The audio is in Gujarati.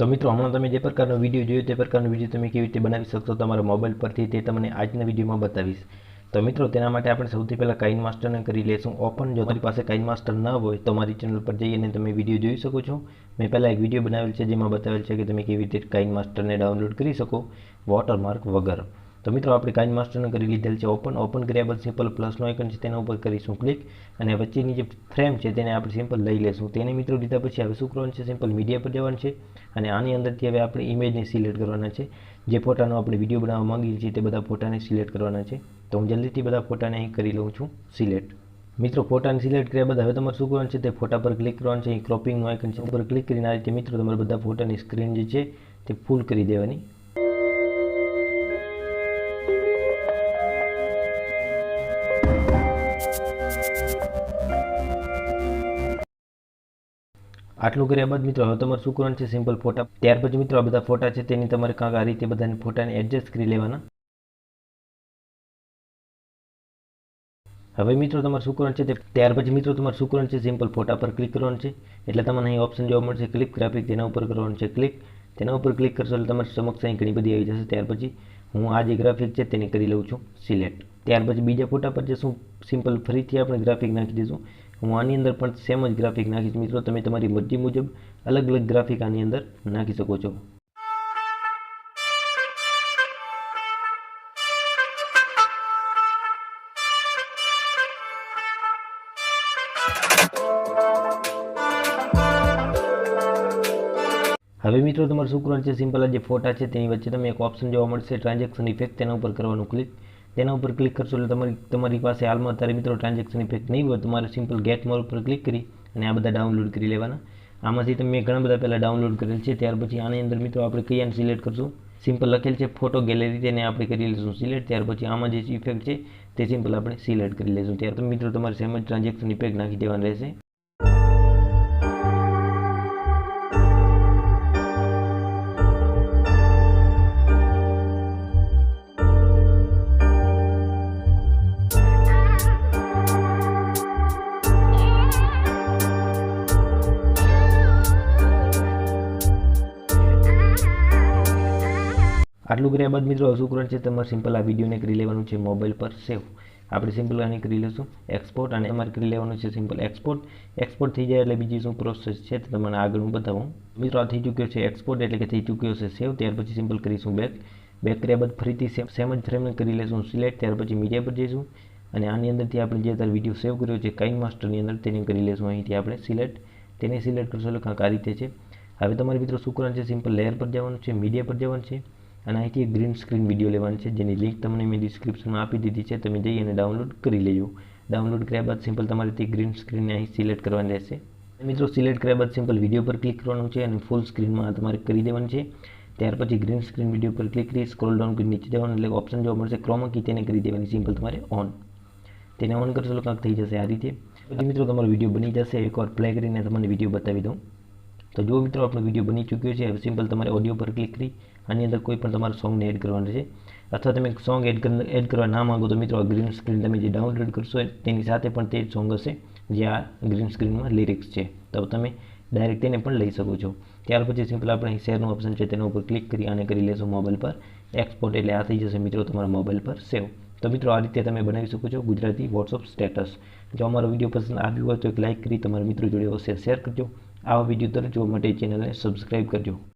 તો મિત્રો હમણાં તમે જે પ્રકારનો વિડીયો જોયો તે પ્રકારનો વિડીયો તમે કેવી રીતે બનાવી શકશો તમારા મોબાઈલ પરથી તે તમને આજના વિડીયોમાં બતાવીશ। તો મિત્રો તેના માટે આપણે સૌથી પહેલાં કાઇનમાસ્ટરને કરી લેશું ઓપન। જો તમારી પાસે કાઇનમાસ્ટર ન હોય તો મારી ચેનલ પર જઈને તમે વિડીયો જોઈ શકો છો। મેં પહેલાં એક વિડીયો બનાવેલ છે જેમાં બતાવેલ છે કે તમે કેવી રીતે કાઇનમાસ્ટરને ડાઉનલોડ કરી શકો વોટરમાર્ક વગર। તો મિત્રો આપણે કાઇનમાસ્ટરને કરી લીધેલ છે ઓપન કર્યા બાદ સિમ્પલ પ્લસનો આઇકન છે તેના ઉપર કરીશું ક્લિક અને વચ્ચેની જે ફ્રેમ છે તેને આપણે સિમ્પલ લઈ લેશું। તેને મિત્રો લીધા પછી હવે શું કરવાનું છે, સિમ્પલ મીડિયા પર જવાનું છે અને આની અંદરથી હવે આપણે ઇમેજને સિલેક્ટ કરવાના છે। જે ફોટાનો આપણે વિડીયો બનાવવા માંગીએ છીએ તે બધા ફોટાને સિલેક્ટ કરવાના છે। તો હું જલ્દીથી બધા ફોટાને અહીં કરી લઉં છું સિલેક્ટ। મિત્રો ફોટાને સિલેક્ટ કર્યા બાદ હવે તમારે શું કરવાનું છે, તે ફોટા પર ક્લિક કરવાનું છે। અહીં ક્રોપિંગનું આઇકન છે ઉપર ક્લિક કરીને આ રીતે મિત્રો તમારે બધા ફોટાની સ્ક્રીન જે છે તે ફૂલ કરી દેવાની। આટલું કર્યા બાદ મિત્રો હવે તમારે શું કરવાનું છે, સિમ્પલ ફોટા ત્યાર પછી મિત્રો આ બધા ફોટા છે તેની તમારે કાંક આ રીતે બધાને ફોટાને એડજસ્ટ કરી લેવાના। હવે મિત્રો તમારે શું કરવાનું છે, તે ત્યાર પછી મિત્રો તમારે શું કરવાનું છે, સિમ્પલ ફોટા પર ક્લિક કરવાનું છે એટલે તમને અહીં ઓપ્શન જોવા મળશે ક્લિક ગ્રાફિક, તેના ઉપર કરવાનું છે ક્લિક। તેના ઉપર ક્લિક કરશો એટલે તમારી સમક્ષ અહીં ઘણી બધી આવી જશે। ત્યાર પછી હું આ જે ગ્રાફિક છે તેને કરી લઉં છું સિલેક્ટ। ત્યાર પછી બીજા ફોટા પર જશું, સિમ્પલ ફરીથી આપણે ગ્રાફિક નાખી દઈશું। હું આની અંદર પણ સેમ જ ગ્રાફિક નાખીશ મિત્રો, તમે તમારી મરજી મુજબ અલગ અલગ ગ્રાફિક આની અંદર નાખી શકો છો। હવે મિત્રો તમારે શું કરવાનું છે, સિમ્પલ આ જે ફોટા છે તેની વચ્ચે તમે એક ઓપ્શન જોવા મળશે ટ્રાન્ઝેક્શન ઇફેક્ટ, તેના ઉપર કરવાનું ક્લિક। તેના ઉપર ક્લિક કરશો એટલે તમારી પાસે હાલમાં અત્યારે મિત્રો ટ્રાન્ઝેક્શન ઇફેક્ટ નહીં હોય, તમારે સિમ્પલ ગેટ મોર ઉપર ક્લિક કરી અને આ બધા ડાઉનલોડ કરી લેવાના। આમાંથી તમે મેં ઘણા બધા પહેલાં ડાઉનલોડ કરેલ છે। ત્યાર પછી આની અંદર મિત્રો આપણે કયાને સિલેક્ટ કરશું, સિમ્પલ લખેલ છે ફોટો ગેલેરી, તેને આપણે કરી લઈશું સિલેક્ટ। ત્યાર પછી આમાં જે ઇફેક્ટ છે તે સિમ્પલ આપણે સિલેક્ટ કરી લઈશું। ત્યાર પછી મિત્રો તમારે સેમ જ ટ્રાન્ઝેક્શન ઇફેક્ટ નાખી દેવાનું રહેશે। આટલું કર્યા બાદ મિત્રો શું કરવાનું છે, તમારે સિમ્પલ આ વિડીયોને કરી લેવાનું છે મોબાઈલ પર સેવ। આપણે સિમ્પલ આને કરી લઈશું એક્સપોર્ટ અને તમારે કરી લેવાનું છે સિમ્પલ એક્સપોર્ટ। એક્સપોર્ટ થઈ જાય એટલે બીજી શું પ્રોસેસ છે તે તમને આગળ હું બતાવું। મિત્રો આ થઈ ચૂક્યો છે એક્સપોર્ટ એટલે કે થઈ ચૂક્યો છે સેવ। ત્યાર પછી સિમ્પલ કરીશું બેક કર્યા બાદ ફરીથી સેમ જ ફ્રેમને કરી લઈશું સિલેક્ટ। ત્યાર પછી મીડિયા પર જઈશું અને આની અંદરથી આપણે જે અત્યારે વિડીયો સેવ કર્યો છે કાઇનમાસ્ટરની અંદર તેને કરી લઈશું અહીંથી આપણે સિલેક્ટ। તેને સિલેક્ટ કરશો એટલે કાંક આ રીતે છે। હવે તમારે મિત્રો શું કરવાનું છે, સિમ્પલ લેયર પર જવાનું છે, મીડિયા પર જવાનું છે અને અહીંથી એક ગ્રીન સ્ક્રીન વિડીયો લેવાની છે જેની લિંક તમને મેં ડિસ્ક્રિપ્શનમાં આપી દીધી છે, તમે જઈ અને ડાઉનલોડ કરી લેજો। ડાઉનલોડ કર્યા બાદ સિમ્પલ તમારે તે ગ્રીન સ્ક્રીનને અહીં સિલેક્ટ કરવાની રહેશે। મિત્રો સિલેક્ટ કર્યા બાદ સિમ્પલ વિડીયો પર ક્લિક કરવાનું છે અને ફૂલ સ્ક્રીનમાં તમારે કરી દેવાનું છે। ત્યાર પછી ગ્રીન સ્ક્રીન વિડીયો પર ક્લિક કરી સ્ક્રોલ ડાઉન કરી નીચે જવાનું એટલે ઓપ્શન જોવા મળશે ક્રોમા કી, તેને કરી દેવાની સિમ્પલ તમારે ઓન। તેને ઓન કરશો એટલે કાંક થઈ જશે આ રીતે। પછી મિત્રો તમારો વિડીયો બની જશે। એકવાર પ્લે કરીને તમને વિડીયો બતાવી દઉં તો જો મિત્રો આપણો વિડીયો બની ચૂક્યો છે। હવે સિમ્પલ તમારે ઓડિયો પર ક્લિક કરી આની અંદર કોઈ પણ તમારા સોંગને એડ કરવાનું છે, અથવા તમે સોંગ એડ કરવા ના માંગો તો મિત્રો આ ગ્રીન સ્ક્રીન તમે જે ડાઉનલોડ કરશો તેની સાથે પણ તે જ સોંગ હશે જે આ ગ્રીન સ્ક્રીનમાં લિરિક્સ છે, તો તમે ડાયરેક્ટ તેને પણ લઈ શકો છો। ત્યાર પછી સિમ્પલ આપણે અહીં શેરનું ઓપ્શન છે તેના ઉપર ક્લિક કરી અને કરી લેશું મોબાઈલ પર એક્સપોર્ટ, એટલે આ થઈ જશે મિત્રો તમારા મોબાઈલ પર સેવ। તો મિત્રો આ રીતે તમે બનાવી શકો છો ગુજરાતી વોટ્સઅપ સ્ટેટસ। જો અમારો વિડીયો પસંદ આવ્યો હોય તો એક લાઇક કરી તમારા મિત્રો જોડે અવશ્ય શેર કરજો। આવા વિડીયો તરત જોવા માટે ચેનલને સબસ્ક્રાઈબ કરજો।